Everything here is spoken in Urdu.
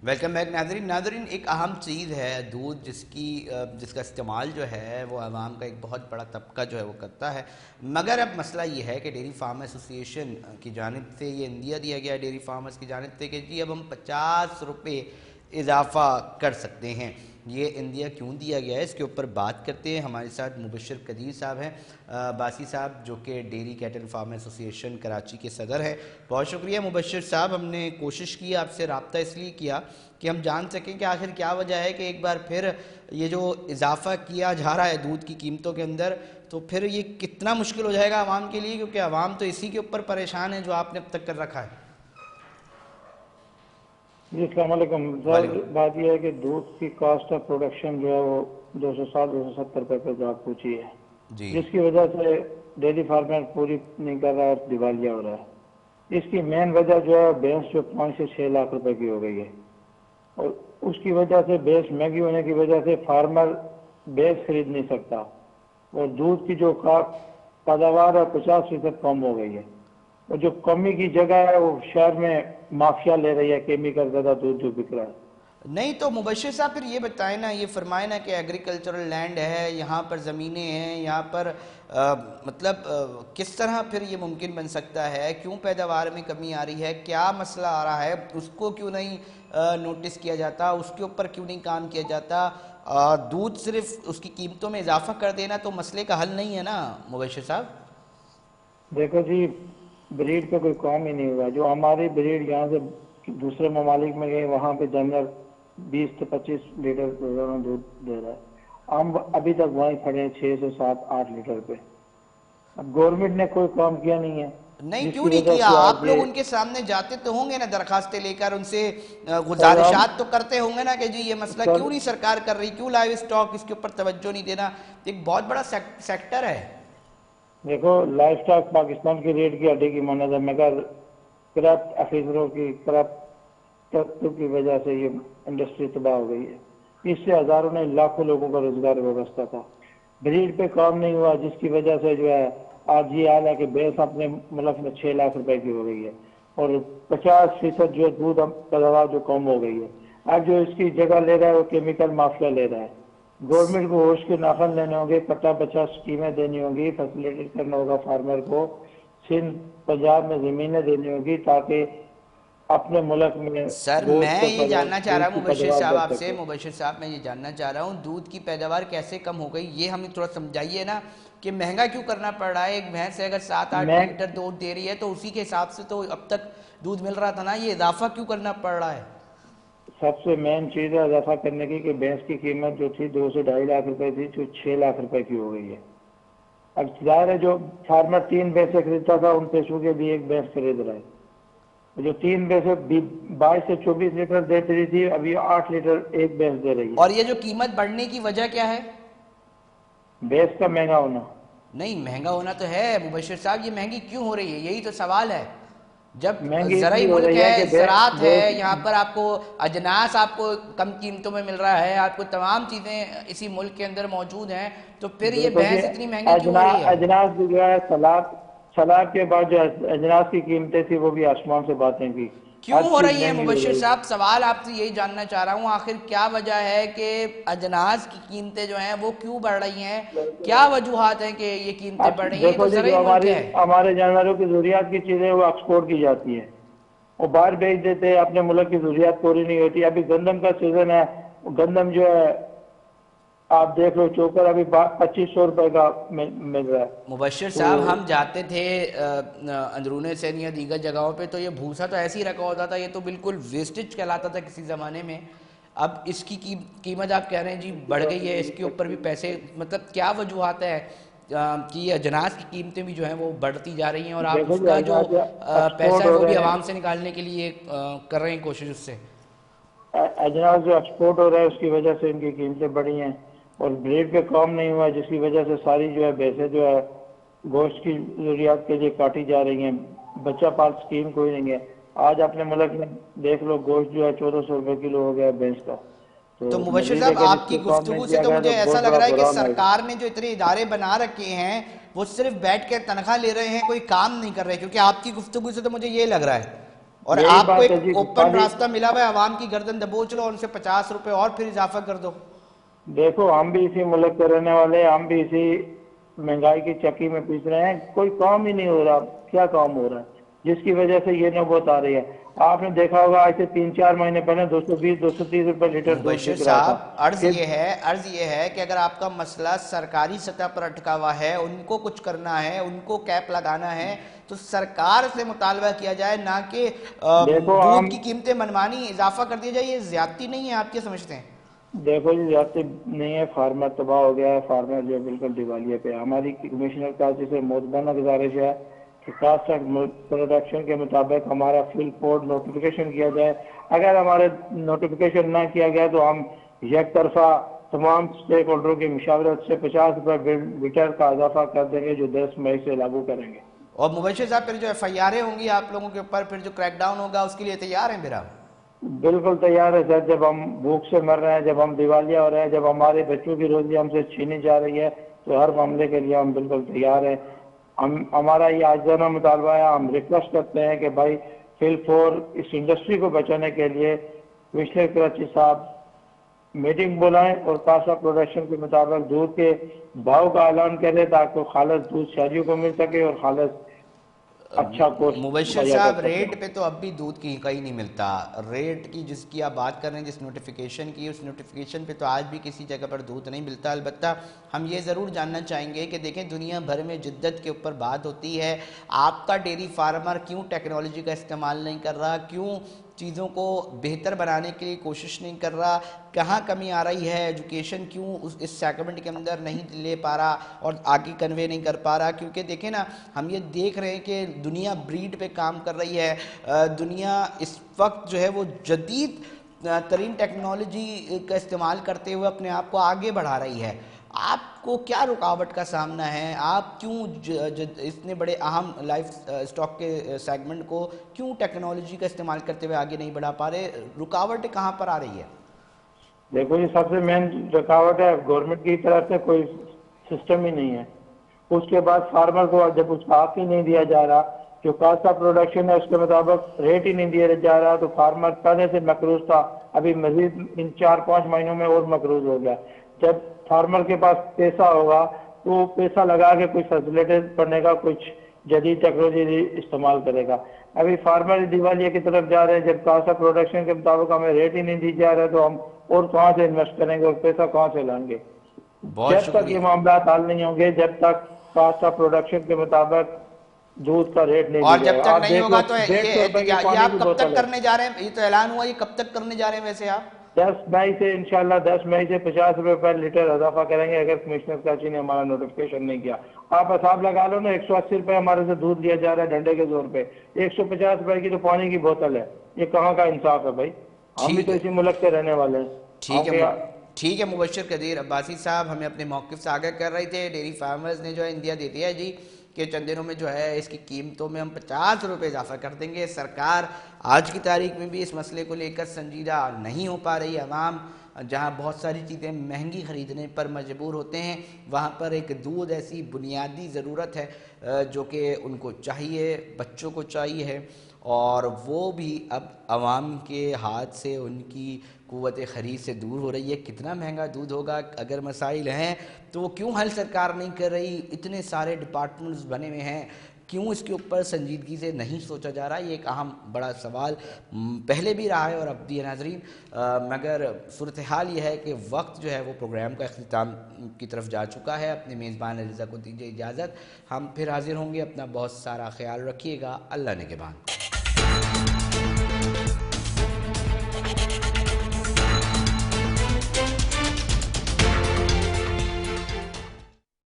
ویلکم بیک ناظرین ایک اہم چیز ہے دودھ جس کا استعمال جو ہے وہ عوام کا ایک بہت بڑا طبقہ جو ہے وہ کرتا ہے، مگر اب مسئلہ یہ ہے کہ ڈیری فارم ایسوسی ایشن کی جانب سے یہ عندیہ دیا گیا ہے ڈیری فارمرز کی جانب سے کہ جی اب ہم 50 روپے اضافہ کر سکتے ہیں۔ یہ عندیہ کیوں دیا گیا ہے اس کے اوپر بات کرتے ہیں۔ ہمارے ساتھ مبشر قدیر صاحب ہیں، باسی صاحب جو کہ ڈیری کیٹل فارم ایسوسی ایشن کراچی کے صدر ہیں۔ بہت شکریہ مبشر صاحب، ہم نے کوشش کی آپ سے رابطہ اس لیے کیا کہ ہم جان سکیں کہ آخر کیا وجہ ہے کہ ایک بار پھر یہ جو اضافہ کیا جا رہا ہے دودھ کی قیمتوں کے اندر، تو پھر یہ کتنا مشکل ہو جائے گا عوام کے لیے، کیونکہ عوام تو اسی کے اوپر پریشان ہے جو آپ نے اب تک کر رکھا ہے۔ جی السلام علیکم سر، بات یہ ہے کہ دودھ کی کاسٹ آف پروڈکشن جو ہے وہ 260-270 روپے پہ جا پہنچی ہے، جس کی وجہ سے ڈیری فارمر پوری نہیں کر رہا ہے، دیوالیہ ہو رہا ہے۔ اس کی مین وجہ جو ہے بھینس جو 5 سے 6 لاکھ روپے کی ہو گئی ہے، اور اس کی وجہ سے بھینس مہنگی ہونے کی وجہ سے فارمر بھینس خرید نہیں سکتا، اور دودھ کی جو پیداوار ہے 50% کم ہو گئی ہے، اور جو کمی کی جگہ ہے وہ شہر میں مافیا لے رہی ہے، کیمیکل زیادہ دودھ جو بک رہا ہے۔ نہیں تو مبشر صاحب پھر یہ بتائیں نا، یہ فرمائیں نا کہ ایگریکلچرل لینڈ ہے، یہاں پر زمینیں ہیں، یہاں پر مطلب کس طرح پھر یہ ممکن بن سکتا ہے؟ کیوں پیداوار میں کمی آ رہی ہے؟ کیا مسئلہ آ رہا ہے؟ اس کو کیوں نہیں نوٹس کیا جاتا؟ اس کے اوپر کیوں نہیں کام کیا جاتا؟ دودھ صرف اس کی قیمتوں میں اضافہ کر دینا تو مسئلے کا حل نہیں ہے نا مبشر صاحب؟ دیکھو جی، بریڈ پہ کوئی کام ہی نہیں ہوا۔ جو ہماری بریڈ یہاں سے دوسرے ممالک میں گئے، وہاں پہ جنرل 20 سے 25 لیٹر روزانہ دودھ دے رہا ہے، ہم ابھی تک وہیں کھڑے ہیں 6 سے 7-8 لیٹر پہ۔ اب گورنمنٹ نے کوئی کام کیا نہیں ہے، نہیں جس کیوں کی نہیں وجہ کیا؟ سے آپ آج لوگ یہ ان کے سامنے جاتے تو ہوں گے نا درخواستیں لے کر، ان سے گزارشات تو کرتے ہوں گے نا کہ جی یہ مسئلہ کیوں نہیں سرکار کر رہی، کیوں لائیو اسٹاک اس کے اوپر توجہ نہیں دینا؟ ایک بہت بڑا سیکٹر ہے۔ دیکھو لائف اسٹاک پاکستان کی ریٹ کی ہڈی کی مانند ہے، مگر کرپٹ افیسروں کی کرپٹ کی وجہ سے یہ انڈسٹری تباہ ہو گئی ہے۔ اس سے ہزاروں نہیں لاکھوں لوگوں کا روزگار وابستہ تھا، بریڈ پہ کام نہیں ہوا، جس کی وجہ سے جو ہے آج یہ حال ہے کہ بھینس اپنے ملک میں 6 لاکھ روپے کی ہو گئی ہے، اور 50% جو دودھ پیداوار جو کم ہو گئی ہے۔ اب جو اس کی جگہ لے رہا ہے وہ کیمیکل مافیا لے رہا ہے۔ گورنمنٹ کو ہوش کے ناخن لینے ہوں گے، کٹا بچا اسکیمیں دینی ہوں گی، فیسیلیٹیٹ کرنا ہوگا فارمر کو، سندھ پنجاب میں زمینیں دینی ہوگی تاکہ اپنے ملک میں سر گوشت میں کو یہ جاننا چاہ رہا دودھ ہوں کی مبشر پیداوار صاحب بڑھ آپ سے، سکے۔ مبشر صاحب میں یہ جاننا چاہ رہا ہوں دودھ کی پیداوار کیسے کم ہو گئی، یہ ہمیں تھوڑا سمجھائیے نا کہ مہنگا کیوں کرنا پڑ رہا ہے؟ ایک بھینس سے اگر 7-8 میں لیٹر دودھ دے رہی ہے تو اسی کے حساب سے تو اب تک دودھ مل رہا تھا نا، یہ اضافہ کیوں کرنا پڑ رہا ہے؟ سب سے مین چیز ہے اضافہ کرنے کی کہ بھینس کی قیمت جو تھی 2 سے 2.5 لاکھ روپے تھی، جو 6 لاکھ روپے کی ہو گئی ہے۔ اب ظاہر ہے جو فارمر 3 بھینسیں خریدتا تھا ان پیسوں کے بھی 1 بھینس خرید رہا ہے، جو 3 بھینسیں 22 سے 24 لیٹر دیتی رہی تھی ابھی 8 لیٹر 1 بھینس دے رہی ہے۔ اور یہ جو قیمت بڑھنے کی وجہ کیا ہے؟ بھینس کا مہنگا ہونا۔ نہیں مہنگا ہونا تو ہے مبشر صاحب، یہ مہنگی کیوں ہو رہی ہے یہی تو سوال ہے۔ جب مہنگی اس زرعی لیے ہو ملک رہی ہے ہے، کہ زراعت ہے، یہاں بھینس پر آپ کو اجناس آپ کو کم قیمتوں میں مل رہا ہے، آپ کو تمام چیزیں اسی ملک کے اندر موجود ہیں، تو پھر یہ دیکھو جی، بھینس اتنی مہنگی کیوں ہو رہی ہے؟ اجناس بھی جو ہے سلاب کے بعد جو اجناس کی قیمتیں تھی وہ بھی آسمان سے باتیں کی، کیوں ہر ہو چیز رہی ہے مہنگی ہو مبشر رہی ہے۔ صاحب؟ سوال آپ سے یہی جاننا چاہ رہا ہوں، آخر کیا وجہ ہے کہ اجناس کی قیمتیں جو ہیں وہ کیوں بڑھ رہی ہیں؟ کیا وجوہات ہیں کہ یہ قیمتیں بڑھ رہی ہیں؟ یہ دیکھو تو جی، زرعی جو ملک ہے۔ ہمارے جانوروں کی ضروریات کی چیزیں وہ ایکسپورٹ کی جاتی ہیں، وہ باہر بیچ دیتے ہیں، اپنے ملک کی ضروریات پوری نہیں ہوتی۔ ابھی گندم کا سیزن ہے، گندم جو ہے آپ دیکھ لو چوکر ابھی 2500 روپے کا مل رہا ہے۔ مبشر تو صاحب ہم جاتے تھے اندرون سین یا دیگر جگہوں پہ تو یہ بھوسا تو ایسے ہی رکھا ہوتا تھا، یہ تو بالکل ویسٹیج کہلاتا تھا کسی زمانے میں۔ اب اس کی قیمت آپ کہہ رہے ہیں جی بڑھ گئی ہے، اس کے اوپر بھی پیسے، مطلب کیا وجوہات ہے کہ یہ اجناس کی قیمتیں بھی جو ہیں وہ بڑھتی جا رہی ہیں اور آپ دیکھو اس جی، کا جو اجناس پیسہ ایکسپورٹ ہے ہو وہ بھی رہے ہیں، عوام سے نکالنے کے لیے کر رہے ہیں کوشش اس سے۔ اجناس جو ایکسپورٹ ہو رہا ہے اس کی وجہ سے ان کی قیمتیں بڑھی ہیں، اور بریڈ پہ کام نہیں ہوا جس کی وجہ سے ساری جو ہے بھینسیں جو ہے گوشت کی ضروریات کے لیے کاٹی جا رہی ہیں۔ بچہ پال اسکیم کوئی نہیں ہے۔ آج اپنے ملک میں دیکھ لو گوشت جو ہے 1400 روپے کلو ہو گیا بھینس کا۔ تو مبشر مزید ہے صاحب کہ آپ اس کی پہ کام نہیں گفتگو سے کیا تو گیا مجھے ایسا بہت لگ بڑا رہا ہے کہ بحران آئے گا۔ سرکار نے جو اتنے ادارے بنا رکھے ہیں وہ صرف بیٹھ کے تنخواہ لے رہے ہیں، کوئی کام نہیں کر رہے، کیونکہ آپ کی گفتگو سے تو مجھے یہ لگ رہا ہے۔ اور یہی آپ کو بات ایک ہے جی اوپن راستہ ملا ہوا ہے، عوام کی گردن دبوچ لو، ان سے 50 روپے اور پھر اضافہ کر دو۔ دیکھو ہم بھی اسی ملک کے رہنے والے ہیں، ہم بھی اسی مہنگائی کی چکی میں پیس رہے ہیں، کوئی کام ہی نہیں ہو رہا، کیا کام ہو رہا ہے جس کی وجہ سے یہ نوبت آ رہی ہے۔ آپ نے دیکھا ہوگا آج سے 3-4 مہینے پہلے 220 230 روپے لیٹر دودھ مبشر بک رہا تھا صاحب، عرض کہ یہ ہے کہ اگر آپ کا مسئلہ سرکاری سطح پر اٹکا ہوا ہے، ان کو کچھ کرنا ہے، ان کو کیپ لگانا ہے، تو سرکار سے مطالبہ کیا جائے، نہ کہ دیکھو دودھ ہم کی قیمتیں منمانی اضافہ کر دیا جائے۔ یہ زیادتی نہیں ہے؟ آپ کیا سمجھتے ہیں؟ دیکھو جی زیادتی نہیں ہے، فارمر تباہ ہو گیا ہے، فارمر جو بالکل دیوالیے پہ ہے۔ ہماری کمشنر کاشی سے موجودہ گزارش ہے کہ کاسٹ پروڈکشن کے مطابق ہمارا فل پورٹ نوٹیفیکیشن کیا جائے۔ اگر ہمارے نوٹیفیکیشن نہ کیا گیا تو ہم یک طرفہ تمام اسٹیک ہولڈروں کی مشاورت سے 50 روپے لیٹر کا اضافہ کر دیں گے، جو 10 مئی سے لاگو کریں گے۔ اور مبشر صاحب پھر جو ایف آئی آریں ہوں گی آپ لوگوں کے اوپر، پھر جو کریک ڈاؤن ہوگا، اس کے لیے تیار ہیں پھر آپ؟ بالکل تیار ہے سر، جب ہم بھوک سے مر رہے ہیں، جب ہم دیوالیہ ہو رہے ہیں، جب ہمارے بچوں کی روزی ہم سے چھینی جا رہی ہے، تو ہر معاملے کے لیے ہم بالکل تیار ہیں۔ ہمارا یہ عاجزانہ مطالبہ ہے، ہم ریکویسٹ کرتے ہیں کہ بھائی فل فور اس انڈسٹری کو بچانے کے لیے کمشنر کراچی صاحب میٹنگ بلائیں اور کاسا پروڈکشن کے مطابق دودھ کے بھاؤ کا اعلان کریں تاکہ خالص دودھ شہریوں کو مل سکے اور خالص اچھا گوشت مبشر مہیا کر صاحب، سکے۔ ریٹ پہ تو اب بھی دودھ کی کہیں نہیں ملتا۔ ریٹ کی جس کی آپ بات کر رہے ہیں، جس نوٹیفیکیشن کی، اس نوٹیفیکیشن پہ تو آج بھی کسی جگہ پر دودھ نہیں ملتا۔ البتہ ہم یہ ضرور جاننا چاہیں گے کہ دیکھیں دنیا بھر میں جدت کے اوپر بات ہوتی ہے، آپ کا ڈیری فارمر کیوں ٹیکنالوجی کا استعمال نہیں کر رہا، کیوں چیزوں کو بہتر بنانے کے لیے کوشش نہیں کر رہا، کہاں کمی آ رہی ہے، ایجوکیشن کیوں اس سیگمنٹ کے اندر نہیں لے پا رہا اور آگے کنوے نہیں کر پا رہا؟ کیونکہ دیکھیں نا، ہم یہ دیکھ رہے ہیں کہ دنیا بریڈ پہ کام کر رہی ہے، دنیا اس وقت جو ہے وہ جدید ترین ٹیکنالوجی کا استعمال کرتے ہوئے اپنے آپ کو آگے بڑھا رہی ہے۔ آپ کو کیا رکاوٹ کا سامنا ہے؟ آپ کیوں اتنے بڑے اہم لائف سٹاک کے سیگمنٹ کو کیوں ٹیکنالوجی کا استعمال کرتے ہوئے آگے نہیں بڑھا پا رہے؟ رکاوٹ کہاں پر آ رہی ہے؟ دیکھو یہ سب سے مین رکاوٹ ہے، گورنمنٹ کی طرف سے کوئی سسٹم ہی نہیں ہے۔ اس کے بعد فارمر کو جب اس کا حق ہی نہیں دیا جا رہا، جو کاسا پروڈکشن ہے اس کے مطابق ریٹ ہی نہیں دیا جا رہا، تو فارمر پہلے سے مقروض تھا، ابھی مزید ان 4-5 مہینوں میں اور مقروض ہو گیا۔ جب فارمر کے پاس پیسہ ہوگا تو وہ پیسہ لگا کے کچھ فیسلیٹیز کرنے کا، کچھ جدید ٹیکنالوجی استعمال کرے گا۔ ابھی فارمر دیوالیہ کی طرف جا رہے ہیں، جب کاسا پروڈکشن کے مطابق ہمیں ریٹ ہی نہیں دی جا رہا تو ہم اور کہاں سے انویسٹ کریں گے اور پیسہ کہاں سے لائیں گے؟ بہت جب تک شکریہ۔ یہ معاملات حل نہیں ہوں گے، جب تک کاسا پروڈکشن کے مطابق دودھ کا ریٹ نہیں اور دی جائے جب گا۔ تک آپ نہیں دیکھ لو ہوگا تو 150 روپے کی یہ پانی آپ کی کب تک بوتل ہے۔ کرنے جا رہے ہیں؟ یہ تو اعلان ہوا، یہ کب تک کرنے جا رہے ہیں ویسے آپ؟ 10 مئی سے انشاءاللہ 10 مئی سے 50 روپے پر لیٹر اضافہ کریں گے اگر کمشنر کراچی نے ہمارا نوٹیفیکیشن نہیں کیا۔ آپ حساب لگا لو نا، 180 روپے ہمارے سے دودھ لیا جا رہا ہے ڈنڈے کے زور پہ، 150 روپے کی تو پانی کی بوتل ہے۔ یہ کہاں کا انصاف ہے بھائی؟ ہم بھی تو ٹھیک ہے، اسی ملک کے رہنے والے ہیں۔ ٹھیک ہم ہے کیا ٹھیک ہے مبشر قدیر عباسی صاحب ہمیں اپنے موقف سے آگاہ کر رہے تھے۔ ڈیری فارمرز نے جو ہے اندیا دے دیا ہے جی کہ چند دنوں میں جو ہے اس کی قیمتوں میں ہم 50 روپے اضافہ کر دیں گے۔ سرکار آج کی تاریخ میں بھی اس مسئلے کو لے کر سنجیدہ نہیں ہو پا رہی۔ عوام جہاں بہت ساری چیزیں مہنگی خریدنے پر مجبور ہوتے ہیں، وہاں پر ایک دودھ ایسی بنیادی ضرورت ہے جو کہ ان کو چاہیے، بچوں کو چاہیے ہے، اور وہ بھی اب عوام کے ہاتھ سے ان کی قوت خرید سے دور ہو رہی ہے۔ کتنا مہنگا دودھ ہوگا؟ اگر مسائل ہیں تو وہ کیوں حل سرکار نہیں کر رہی؟ اتنے سارے ڈپارٹمنٹس بنے ہوئے ہیں، کیوں اس کے اوپر سنجیدگی سے نہیں سوچا جا رہا؟ یہ ایک اہم بڑا سوال پہلے بھی رہا ہے اور اب بھی ہے ناظرین۔ مگر صورتحال یہ ہے کہ وقت جو ہے وہ پروگرام کا اختتام کی طرف جا چکا ہے۔ اپنے میزبان علیزہ کو دیجیے اجازت، ہم پھر حاضر ہوں گے۔ اپنا بہت سارا خیال رکھیے گا۔ اللہ نگہبان۔